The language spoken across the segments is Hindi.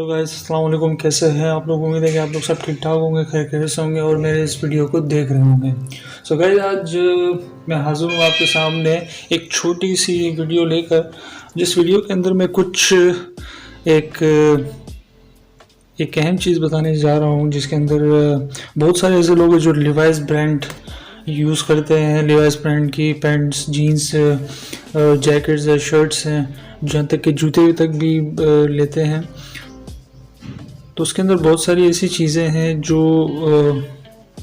हेलो गाइस, अस्सलाम वालेकुम। कैसे हैं आप लोग? उम्मीद है कि आप लोग सब ठीक ठाक होंगे, खैर खैरियत से होंगे और मेरे इस वीडियो को देख रहे होंगे। सो गाइस, आज मैं हाजिर हूँ आपके सामने एक छोटी सी वीडियो लेकर, जिस वीडियो के अंदर मैं कुछ एक एक अहम चीज़ बताने जा रहा हूँ, जिसके अंदर बहुत सारे ऐसे लोग हैं जो लिवाइस ब्रांड यूज़ करते हैं। लिवाइस ब्रांड की पैंट्स, जीन्स, जैकेट्स है, शर्ट्स हैं, जहाँ तक कि जूते तक भी लेते हैं। तो उसके अंदर बहुत सारी ऐसी चीज़ें हैं जो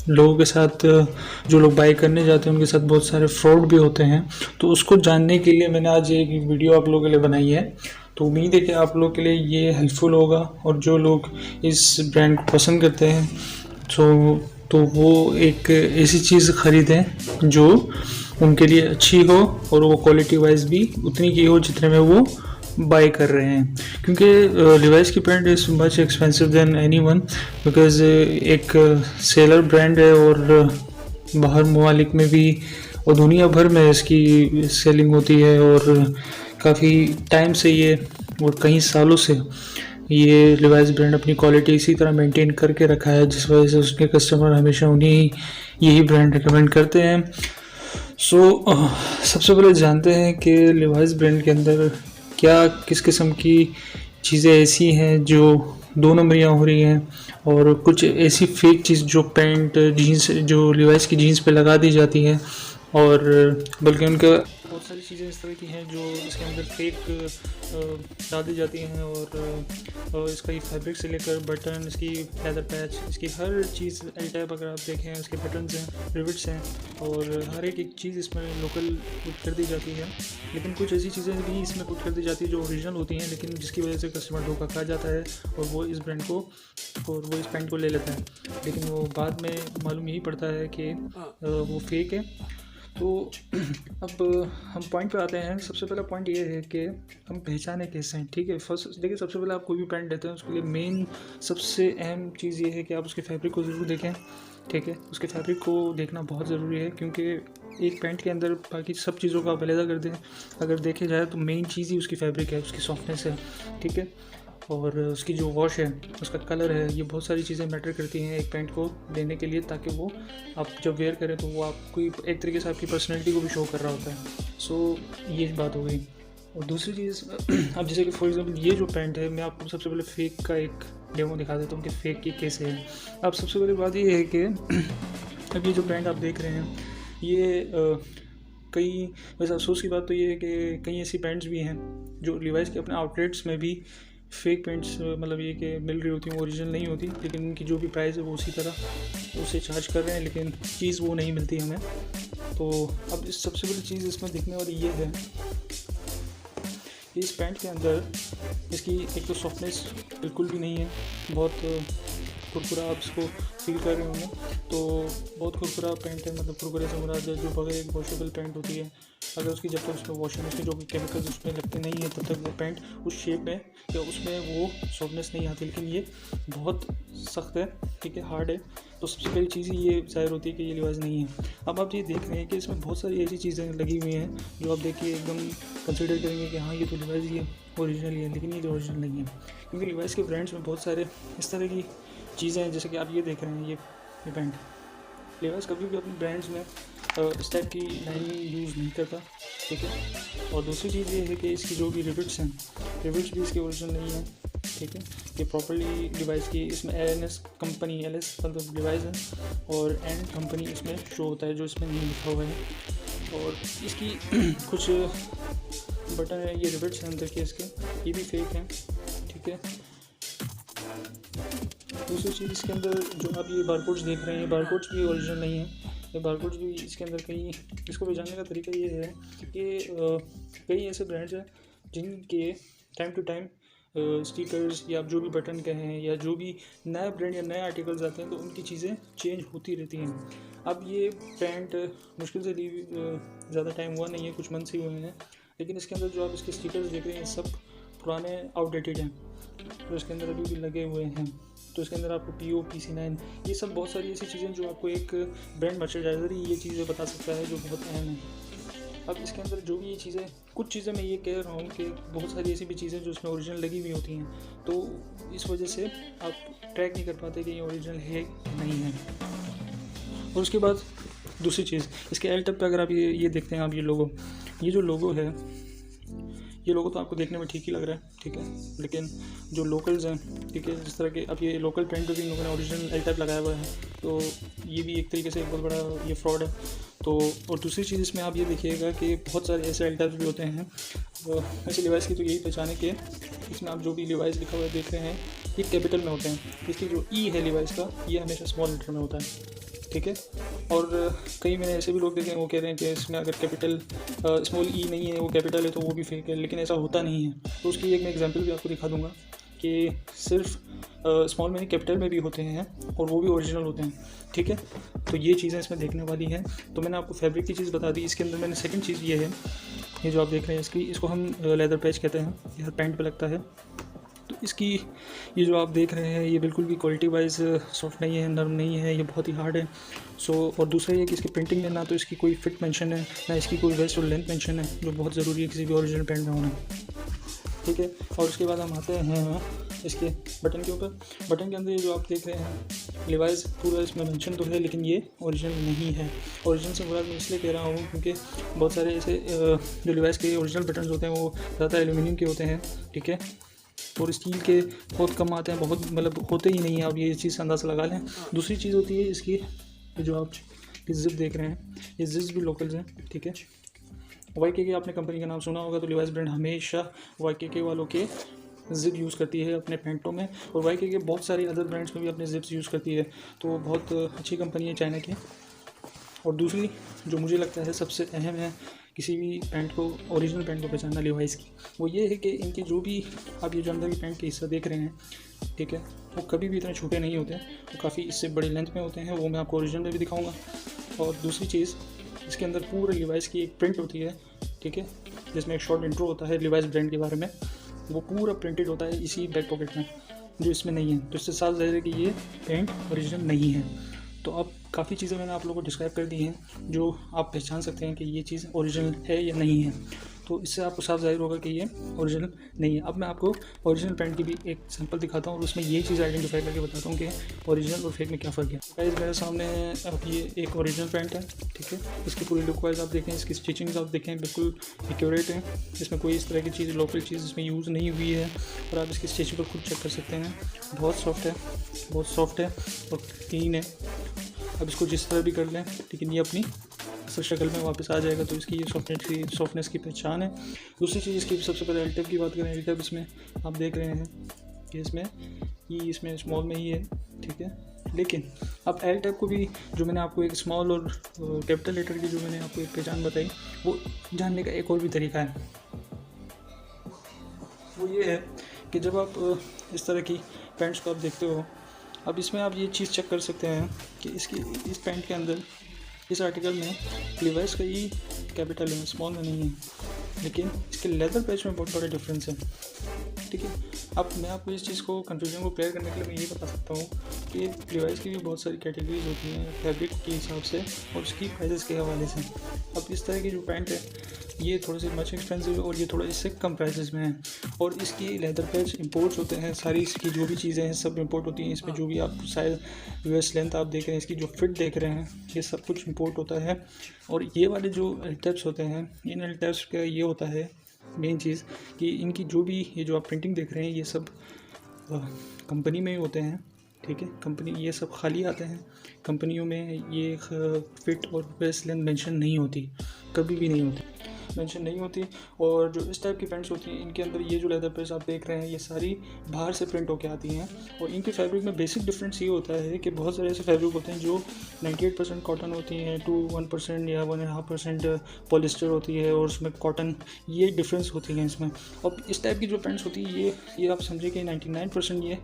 लोगों के साथ, जो लोग बाई करने जाते हैं उनके साथ बहुत सारे फ्रॉड भी होते हैं। तो उसको जानने के लिए मैंने आज एक वीडियो आप लोगों के लिए बनाई है। तो उम्मीद है कि आप लोगों के लिए ये हेल्पफुल होगा, और जो लोग इस ब्रांड को पसंद करते हैं तो वो एक ऐसी चीज़ ख़रीदें जो उनके लिए अच्छी हो और वो क्वालिटी वाइज भी उतनी की हो जितने में वो बाई कर रहे हैं। क्योंकि लिवाइस की pant is much expensive than any one, because एक सेलर ब्रांड है और बाहर ममालिक में भी और दुनिया भर में इसकी सेलिंग होती है। और काफ़ी टाइम से ये और कई सालों से ये लिवाइस ब्रांड अपनी क्वालिटी इसी तरह मेंटेन करके रखा है, जिस वजह से उसके कस्टमर हमेशा उन्हीं यही ब्रांड रिकमेंड करते हैं। सबसे पहले जानते हैं कि लिवाइस ब्रांड के अंदर क्या किस किस्म की चीज़ें ऐसी हैं जो दो नंबरियाँ हो रही हैं, और कुछ ऐसी फेक चीज़ जो पैंट, जीन्स, जो लिवाइस की जीन्स पे लगा दी जाती है, और बल्कि उनका बहुत सारी चीज़ें इस तरह की हैं जो इसके अंदर फेक डाल दी जाती हैं। और इसका ये फैब्रिक से लेकर बटन, इसकी लेदर पैच, इसकी हर चीज़ एल टाइप अगर आप देखें, इसके बटन्स हैं, रिविट्स हैं, और हर एक चीज़ इसमें लोकल पुट कर दी जाती है। लेकिन कुछ ऐसी चीज़ें भी इसमें पुट कर दी जाती है जो ओरिजिनल होती हैं, लेकिन जिसकी वजह से कस्टमर धोखा खा जाता है और वो इस ब्रांड को और वो इस पैंट को ले लेता है, लेकिन वो बाद में मालूम यही पड़ता है कि वो फेक है। तो अब हम पॉइंट पे आते हैं। सबसे पहला पॉइंट ये है कि हम पहचाने कैसे हैं। ठीक है, फर्स्ट देखिए, सबसे पहले आप कोई भी पैंट लेते हैं उसके लिए मेन सबसे अहम चीज़ ये है कि आप उसके फैब्रिक को ज़रूर देखें। ठीक है, उसके फैब्रिक को देखना बहुत ज़रूरी है, क्योंकि एक पैंट के अंदर बाकी सब चीज़ों को आप अलग कर दें, अगर देखे जाए तो मेन चीज़ ही उसकी फैब्रिक है, उसकी सॉफ्टनेस है। ठीक है, और उसकी जो वॉश है, उसका कलर है, ये बहुत सारी चीज़ें मैटर करती हैं एक पैंट को लेने के लिए, ताकि वो आप जब वेयर करें तो वो आपको एक तरीके से आपकी पर्सनैलिटी को भी शो कर रहा होता है। ये बात हो गई। और दूसरी चीज़, अब जैसे कि फॉर एग्जांपल ये जो पैंट है, मैं आपको सबसे पहले फेक का एक डेमो दिखा देता हूँ कि फ़ेक की कैसे है। अब सबसे पहले बात ये है कि अब ये जो पैंट आप देख रहे हैं, ये कई, वैसे अफसोस की बात तो ये है कि कई ऐसी पैंट्स भी हैं जो लिवाइस के अपने आउटलेट्स में भी फेक पैंट्स, मतलब ये कि मिल रही होती हैं, ओरिजिनल नहीं होती, लेकिन उनकी जो भी प्राइस है वो उसी तरह उसे चार्ज कर रहे हैं, लेकिन चीज़ वो नहीं मिलती हमें। तो अब इस सबसे बड़ी चीज़ इसमें दिखने वाली ये है कि इस पैंट के अंदर इसकी एक तो सॉफ्टनेस बिल्कुल भी नहीं है, बहुत कुरकुरा आप इसको फील कर रहे होंगे। तो बहुत कुरकुरा पैंट है, मतलब कुरकुरे से मुराद है जो बगैर एक वॉशेबल पैंट होती है, अगर उसकी जब तक उसमें वॉशिंग मशीन जो भी केमिकल्स उसमें लगते नहीं है तब तक वो पैंट उस शेप में या उसमें वो सॉफ्टनेस नहीं आती। लेकिन ये बहुत सख्त है, ठीक है, हार्ड है। तो सबसे पहली चीज़ ही ये ज़ाहिर होती है कि ये लिवाइस नहीं है। अब आप ये देख रहे हैं कि इसमें बहुत सारी ऐसी चीज़ें लगी हुई हैं जो आप देखिए एकदम कंसिडर करेंगे कि हाँ ये तो लिवाइस ही है, ओरिजिनल ही है, लेकिन ये तो ओरिजिनल नहीं है। क्योंकि लिवाइस के ब्रांड्स में बहुत सारे इस तरह की चीज़ें हैं, जैसे कि आप ये देख रहे हैं, ये पैंट। लिवाइस कभी भी अपने ब्रांड्स में इस टाइप की लाइनिंग यूज़ नहीं करता। ठीक है, और दूसरी चीज़ ये है कि इसकी जो भी रिविट्स हैं, रिविट्स भी इसके ओरिजिनल नहीं है। ठीक है, ये प्रॉपर्ली डिवाइस की, इसमें LNS कंपनी, LS मतलब डिवाइस है, और एन कंपनी इसमें शो होता है जो इसमें नहीं लिखा हुआ है। और इसकी कुछ बटन है, ये रिविट्स हैं अंदर के इसके, ये भी फेक हैं। ठीक है, दूसरी चीज़ इसके अंदर जो आप ये बारकोड्स देख रहे हैं, बारकोड्स भी ओरिजिनल नहीं है। ये बारकोड्स भी इसके अंदर कहीं, इसको पहचानने का तरीका ये है कि कई ऐसे ब्रांड्स हैं जिनके टाइम टू टाइम स्टिकर्स या आप जो भी बटन कहें या जो भी नया ब्रांड या नए आर्टिकल्स आते हैं तो उनकी चीज़ें चेंज होती रहती हैं। अब ये पैंट मुश्किल से ज़्यादा टाइम हुआ नहीं है, कुछ मंथ्स ही हुए हैं, लेकिन इसके अंदर जो आप इसके स्टिकर्स देख रहे हैं सब पुराने आउटडेटेड हैं, तो इसके अंदर अभी भी लगे हुए हैं। तो इसके अंदर आपको PO, PC9, ये सब बहुत सारी ऐसी चीज़ें जो आपको एक ब्रांड मर्चेंडाइजर ही ये चीज़ें बता सकता है, जो बहुत अहम है। अब इसके अंदर जो भी ये चीज़ें, कुछ चीज़ें मैं ये कह रहा हूँ कि बहुत सारी ऐसी भी चीज़ें जो उसमें ओरिजिनल लगी हुई होती हैं, तो इस वजह से आप ट्रैक नहीं कर पाते कि ये ओरिजिनल है कि नहीं है। और उसके बाद दूसरी चीज़, इसके एल टैब पे अगर आप ये देखते हैं, आप ये जो लोगो है, ये लोगो तो आपको देखने में ठीक ही लग रहा है, ठीक है, लेकिन जो लोकल्स हैं, ठीक है, जिस तरह के अब ये लोकल पेंट पे भी इन लोगों ने ओरिजिनल एल टैब लगाया हुआ है, तो ये भी एक तरीके से एक बहुत बड़ा ये फ्रॉड है। तो और दूसरी चीज़ इसमें आप ये देखिएगा कि बहुत सारे ऐसे एल टैब्स भी होते हैं। वैसे लिवाइस की तो यही पहचान है कि इसमें आप जो भी लिवाइस लिखा हुआ देख रहे हैं ये कैपिटल में होते हैं। इसकी जो ई है लिवाइस का, ये हमेशा स्मॉल लेटर में होता है, ठीक है। और कई मैंने ऐसे भी लोग देखे हैं, वो कह रहे हैं कि इसमें अगर कैपिटल स्मॉल ई नहीं है, वो कैपिटल है, तो वो भी फेक है, लेकिन ऐसा होता नहीं है। तो उसकी एक मैं एग्जांपल भी आपको दिखा दूंगा कि सिर्फ स्मॉल में नहीं, कैपिटल में भी होते हैं और वो भी ओरिजिनल होते हैं, ठीक है। तो ये चीज़ें इसमें देखने वाली हैं। तो मैंने आपको फैब्रिक की चीज़ बता दी। इसके अंदर मैंने सेकंड चीज़ ये है, ये जो आप देख रहे हैं इसको हम लेदर पैच कहते हैं, यह पैंट पे लगता है। तो इसकी ये जो आप देख रहे हैं ये बिल्कुल भी क्वालिटी वाइज सॉफ्ट नहीं है, नरम नहीं है, ये बहुत ही हार्ड है। और दूसरा ये कि इसकी प्रिंटिंग में ना तो इसकी कोई फिट मेंशन है, ना इसकी कोई वेस्ट और लेंथ मेंशन है, जो बहुत ज़रूरी है किसी भी ओरिजिनल पैंट में होना, ठीक है। और उसके बाद हम आते हैं इसके बटन के ऊपर। बटन के अंदर ये जो आप देख रहे हैं लिवाइस पूरा इसमें मेंशन तो है, लेकिन ये ओरिजिनल नहीं है। ओरिजिनल से मुराद मैं इसलिए कह रहा हूँ क्योंकि बहुत सारे ऐसे जो लिवाइस के ओरिजिनल बटन होते हैं वो ज़्यादा एल्यूमिनियम के होते हैं, ठीक है, और स्टील के बहुत कम आते हैं, बहुत मतलब होते ही नहीं है। आप ये चीज़ अंदाज़ा लगा लें। दूसरी चीज़ होती है इसकी, जो आप जिप देख रहे हैं, ये जिप्स भी लोकल्स हैं, ठीक है। YKK आपने कंपनी का नाम सुना होगा, तो लिवाइस ब्रांड हमेशा YKK वालों के जिप यूज़ करती है अपने पैंटों में, और YKK बहुत सारी अदर ब्रांड्स में भी अपने जिप्स यूज़ करती है, तो बहुत अच्छी कंपनी है चाइना की। और दूसरी जो मुझे लगता है सबसे अहम है किसी भी पैंट को, ओरिजिनल पैंट को पहचानना लिवाइस की, वो ये है कि इनके जो भी आप ये जो अंदर की पैंट के हिस्सा देख रहे हैं, ठीक है, वो कभी भी इतने छोटे नहीं होते, वो काफ़ी इससे बड़ी लेंथ में होते हैं। वो मैं आपको ओरिजिनल में भी दिखाऊंगा। और दूसरी चीज़, इसके अंदर पूरे लिवाइस की एक प्रिंट होती है, ठीक है, जिसमें एक शॉर्ट इंट्रो होता है लिवाइस ब्रांड के बारे में, वो पूरा प्रिंटेड होता है इसी बैक पॉकेट में, जो इसमें नहीं है। तो इससे साफ ज़ाहिर है कि ये पैंट ओरिजिनल नहीं है। तो अब काफ़ी चीज़ें मैंने आप लोगों को डिस्क्राइब कर दी हैं जो आप पहचान सकते हैं कि ये चीज़ ओरिजिनल है या नहीं है। तो इससे आपको साफ ज़ाहिर होगा कि ये ओरिजिनल नहीं है। अब मैं आपको ओरिजिनल पैंट की भी एक सैंपल दिखाता हूँ और उसमें ये चीज़ आइडेंटिफाई करके बताता हूँ कि ओरिजिनल और फेक में क्या फ़र्क है। गाइस मेरे सामने अब ये एक ओरिजिनल पैंट है, ठीक है। इसकी पूरी लुक वाइज आप देखें, इसकी स्टिचिंग्स आप देखें, बिल्कुल एक्यूरेट है। इसमें कोई इस तरह की चीज़, लोकल चीज़ इसमें यूज़ नहीं हुई है, और आप इसकी स्टिचिंग पर खुद चेक कर सकते हैं। बहुत सॉफ्ट है और क्लीन है। अब इसको जिस तरह भी कर लें, लेकिन ये अपनी असल शक्ल में वापस आ जाएगा, तो इसकी ये सॉफ्टनेस की पहचान है। दूसरी चीज़ इसकी, सबसे पहले एल टैब की बात करें। एल टैब इसमें आप देख रहे हैं कि इसमें स्मॉल में ही है, ठीक है। लेकिन अब एल टैब को भी, जो मैंने आपको एक स्मॉल और कैपिटल लेटर की जो मैंने आपको एक पहचान बताई, वो जानने का एक और भी तरीका है। वो ये है कि जब आप इस तरह की पैंट्स को आप देखते हो, अब इसमें आप ये चीज़ चेक कर सकते हैं कि इस पैंट के अंदर, इस आर्टिकल में लिवाइस का ई कैपिटल है, स्मॉल में नहीं है, लेकिन इसके लेदर पैच में बहुत बड़ा डिफरेंस है, ठीक है। अब मैं आपको इस चीज़ को, कन्फ्यूजन को क्लियर करने के लिए मैं ये बता सकता हूँ कि लिवाइस की भी बहुत सारी कैटेगरीज होती हैं फैब्रिक के हिसाब से और उसकी प्राइसेस के हवाले से। अब इस तरह की जो पैंट है ये थोड़े से मच एक्सपेंसिव है और ये थोड़ा इससे कम प्राइसेस में है, और इसकी लेदर पैच इंपोर्ट्स होते हैं। सारी इसकी जो भी चीज़ें हैं सब इंपोर्ट होती हैं। इसमें जो भी आप साइज, वेस्ट, लेंथ आप देख रहे हैं, इसकी जो फिट देख रहे हैं, ये सब कुछ इंपोर्ट होता है। और ये वाले जो एल टैब्स होते हैं, इन एल टैब्स का ये होता है मेन चीज़ कि इनकी जो भी ये जो आप प्रिंटिंग देख रहे हैं, ये सब कंपनी में ही होते हैं, ठीक है। कंपनी ये सब खाली आते हैं। कंपनियों में ये फिट और वेस्ट लेंथ मेंशन नहीं होती, कभी भी नहीं होती, मेंशन नहीं होती। और जो इस टाइप की पैंट्स होती हैं, इनके अंदर ये जो लेदर पैच आप देख रहे हैं, ये सारी बाहर से प्रिंट होके आती हैं। और इनके फैब्रिक में बेसिक डिफरेंस ये होता है कि बहुत सारे ऐसे फैब्रिक होते हैं जो 98% कॉटन होती हैं, 1% या 1.5% पॉलिस्टर होती है, और उसमें कॉटन, ये डिफरेंस होती हैं इसमें। और इस टाइप की जो पैंट्स होती है, ये आप समझिए कि 99% ये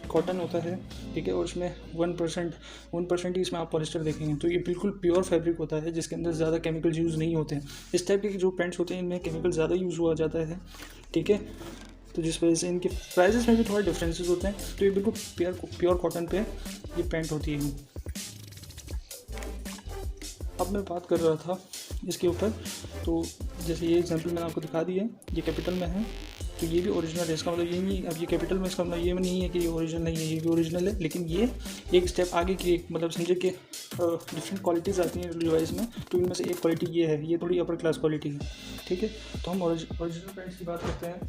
कॉटन होता है, ठीक है, और इसमें 1% ही इसमें आप पॉलिस्टर देखेंगे। तो ये बिल्कुल प्योर फैब्रिक होता है जिसके अंदर ज़्यादा केमिकल्स यूज़ नहीं होते हैं। इस टाइप के जो पैंट्स होते हैं इनमें केमिकल ज़्यादा यूज़ हुआ जाता है, ठीक है। तो जिस वजह से इनके प्राइसेस में भी थोड़ा डिफरेंसेस होते हैं। तो ये बिल्कुल प्योर कॉटन पे ये पैंट होती है। अब मैं बात कर रहा था इसके ऊपर, तो जैसे ये एग्जांपल मैंने आपको दिखा दी है, ये कैपिटल में है तो ये भी ओरिजिनल है। इसका मतलब ये नहीं, अब ये कैपिटल में इसका मतलब ये नहीं है कि ये ओरिजिनल नहीं है, ये भी ओरिजिनल है, लेकिन ये एक स्टेप आगे की एक मतलब समझे कि डिफरेंट क्वालिटीज़ आती हैं डिवाइस में, तो इनमें से एक क्वालिटी ये है, ये थोड़ी अपर क्लास क्वालिटी है, ठीक है। तो हम ओरिजिनल पैंट्स की बात करते हैं।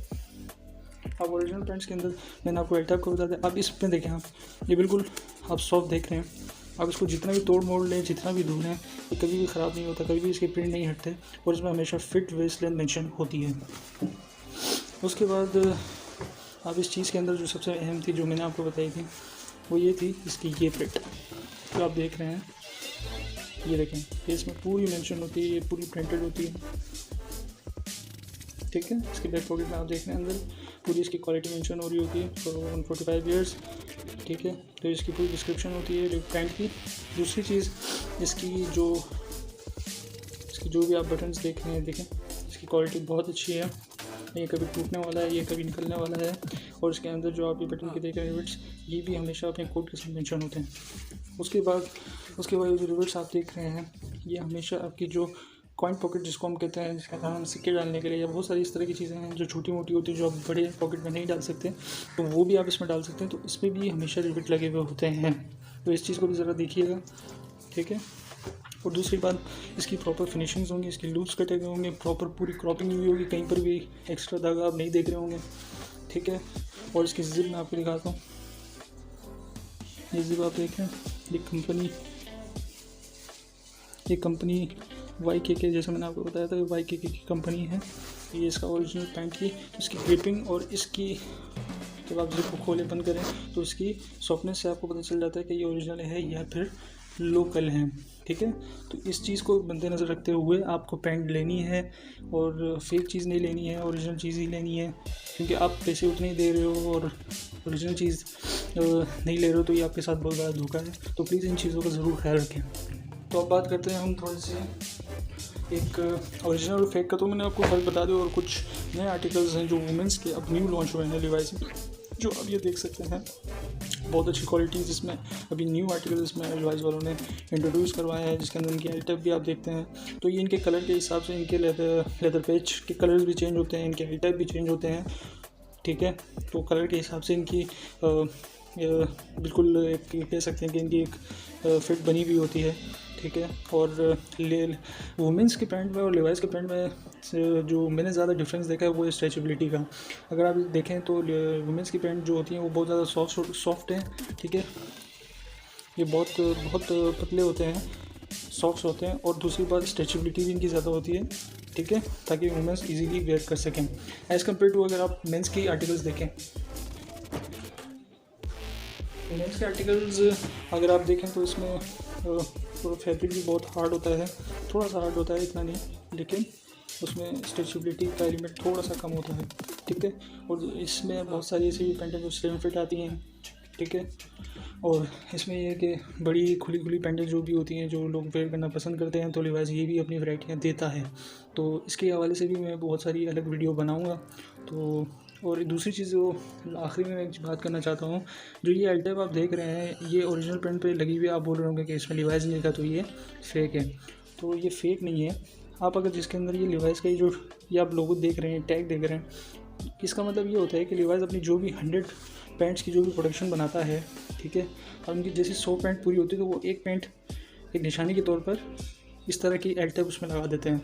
अब ओरिजिनल पैंट्स के अंदर मैंने आपको एल्टैप को बता दिया। अब इस पर देखें आप, ये बिल्कुल आप सॉफ्ट देख रहे हैं। आप इसको जितना भी तोड़ मोड़ लें, जितना भी धुलें, ये कभी भी ख़राब नहीं होता, कभी भी इसके प्रिंट नहीं हटते, और इसमें हमेशा फिट वेस्ट लेंथ मेंशन होती है। उसके बाद अब इस चीज़ के अंदर जो सबसे अहम थी, जो मैंने आपको बताई थी, वो ये थी इसकी ये प्रिंट जो आप देख रहे हैं, ये देखें, ये इसमें पूरी मेंशन होती है, ये पूरी प्रिंटेड होती है, ठीक है। इसके बैक पॉकेट में आप देख रहे हैं अंदर पूरी इसकी क्वालिटी मेंशन हो रही होती है फॉर 145 ईयर्स, ठीक है। तो इसकी पूरी डिस्क्रिप्शन होती है पैंट की। दूसरी चीज़ इसकी जो भी आप बटन्स देख रहे हैं, देखें इसकी क्वालिटी बहुत अच्छी है, ये कभी टूटने वाला है, ये कभी निकलने वाला है। और इसके अंदर जो आप ये बटन के देख रहे हैं रिवेट्स, ये भी हमेशा अपने कोड के साथ मेंशन होते हैं। उसके बाद जो रिवेट्स आप देख रहे हैं, ये हमेशा आपकी जो कॉइन पॉकेट जिसको हम कहते हैं, जिसका काम हम सिक्के डालने के लिए, या बहुत सारी इस तरह की चीज़ें हैं जो छोटी मोटी होती है, जो आप बड़े पॉकेट में नहीं डाल सकते, तो वो भी आप इसमें डाल सकते हैं। तो इसमें भी हमेशा रिवेट लगे हुए होते हैं, तो इस चीज़ को भी ज़रा देखिएगा, ठीक है। और दूसरी बात, इसकी प्रॉपर फिनिशिंग्स होंगी, इसके लूप्स कटे हुए होंगे, प्रॉपर पूरी क्रॉपिंग हुई होगी, कहीं पर भी एक्स्ट्रा धागा आप नहीं देख रहे होंगे, ठीक है। और इसकी जिप मैं आपको दिखाता हूँ, ये जिप आप देखें, ये कंपनी YKK, जैसे मैंने आपको बताया था YKK की कंपनी है। ये इसका ओरिजिनल पैंट की इसकी ग्रिपिंग और इसकी जब आप जिप को खोले बंद करें तो इसकी सॉफ्टनेस से आपको पता चल जाता है कि ये ओरिजिनल है या फिर लोकल है, ठीक है। तो इस चीज़ को मद्देनज़र रखते हुए आपको पैंट लेनी है, और फेक चीज़ नहीं लेनी है, ओरिजिनल चीज़ ही लेनी है, क्योंकि आप पैसे उतने ही दे रहे हो और ओरिजिनल चीज़ नहीं ले रहे हो, तो ये आपके साथ बहुत बड़ा धोखा है। तो प्लीज़ इन चीज़ों का ज़रूर ख्याल रखें। तो अब बात करते हैं हम थोड़े से एक ओरिजिनल और फेक का, तो मैंने आपको फ़र्क बता दिया, और कुछ नए आर्टिकल्स हैं जो वुमेंस के अब न्यू लॉन्च हुए हैं लिवाइस में, जो अब ये देख सकते हैं, बहुत अच्छी क्वालिटी जिसमें अभी न्यू आर्टिकल इसमें लिवाइस वालों ने इंट्रोड्यूस करवाया है, जिसके अंदर इनकी एल्टैप भी आप देखते हैं। तो ये इनके कलर के हिसाब से इनके लेदर पेज के कलर्स भी चेंज होते हैं, इनके एल्टैप भी चेंज होते हैं, ठीक है। तो कलर के हिसाब से इनकी बिल्कुल कह सकते हैं कि इनकी एक फिट बनी हुई होती है, ठीक है। और वुमेंस के पैंट में और लिवाइस के पैंट में जो मैंने ज़्यादा डिफरेंस देखा है वो है स्ट्रेचेबिलिटी का। अगर आप देखें तो वुमेंस की पैंट जो होती हैं वो बहुत ज़्यादा सॉफ्ट हैं, ठीक है, ये बहुत पतले होते हैं, सॉफ्ट होते हैं। और दूसरी बात, स्ट्रेचेबिलिटी भी इनकी ज़्यादा होती है, ठीक है, ताकि वुमेंस इजीली वेयर कर सकें एज़ कम्पेयर टू अगर आप मेंस की आर्टिकल्स देखें। मेंस के आर्टिकल्स अगर आप देखें तो इसमें तो फैब्रिक भी बहुत हार्ड होता है, थोड़ा सा हार्ड होता है, इतना नहीं, लेकिन उसमें स्ट्रेचेबिलिटी का एलिमेंट थोड़ा सा कम होता है, ठीक है। और इसमें बहुत सारी ऐसी पैंटें जो स्लिम फिट आती हैं, ठीक है। और इसमें ये है कि बड़ी खुली पैंटें जो भी होती हैं, जो लोग वेयर करना पसंद करते हैं, तो लिवाइस ये भी अपनी वैरायटियाँ देता है। तो इसके हवाले से भी मैं बहुत सारी अलग वीडियो बनाऊँगा। तो और दूसरी चीज़ जो आखिरी में मैं एक बात करना चाहता हूँ, जो ये एल्टैप आप देख रहे हैं, ये ओरिजिनल पैंट पे लगी हुई है, आप बोल रहे होंगे कि इसमें लिवाइस नहीं लिखा, तो ये फेक है। तो ये फेक नहीं है। आप अगर जिसके अंदर ये लिवाइस का ये आप लोगो देख रहे हैं, टैग देख रहे हैं, इसका मतलब ये होता है कि लिवाइस अपनी जो भी 100 पैंट्स की जो भी प्रोडक्शन बनाता है, ठीक है, और उनकी जैसे 100 पैंट पूरी होती है, तो वो एक पैंट एक निशानी के तौर पर इस तरह की एल्टैप उसमें लगा देते हैं,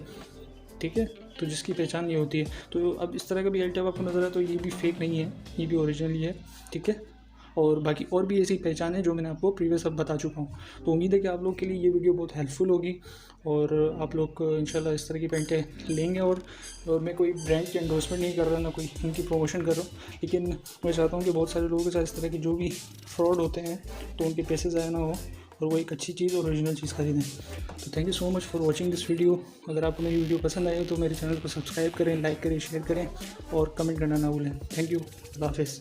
ठीक है। तो जिसकी पहचान ये होती है। तो अब इस तरह का भी एल्टैप आपको नज़र आए तो ये भी फेक नहीं है, ये भी ओरिजिनल ही है, ठीक है। और बाकी और भी ऐसी पहचान है जो मैंने आपको प्रीवियस अब बता चुका हूँ। तो उम्मीद है कि आप लोग के लिए ये वीडियो बहुत हेल्पफुल होगी, और आप लोग इंशाल्लाह इस तरह की पैंटें लेंगे। और मैं कोई ब्रांड की एंडोर्समेंट नहीं कर रहा, ना कोई इनकी प्रमोशन कर रहा हूँ, लेकिन मैं चाहता हूँ कि बहुत सारे लोगों के साथ इस तरह की जो भी फ्रॉड होते हैं तो उनके पैसे ज़ाया ना हो, और वो एक अच्छी चीज़ और ओरिजिनल चीज़ खरीदें। तो thank you so much for watching this video. अगर आपको मेरी वीडियो पसंद आए तो मेरे चैनल को सब्सक्राइब करें, लाइक करें, शेयर करें और कमेंट करना ना भूलें। थैंक यू, अल्लाह हाफ़िज़।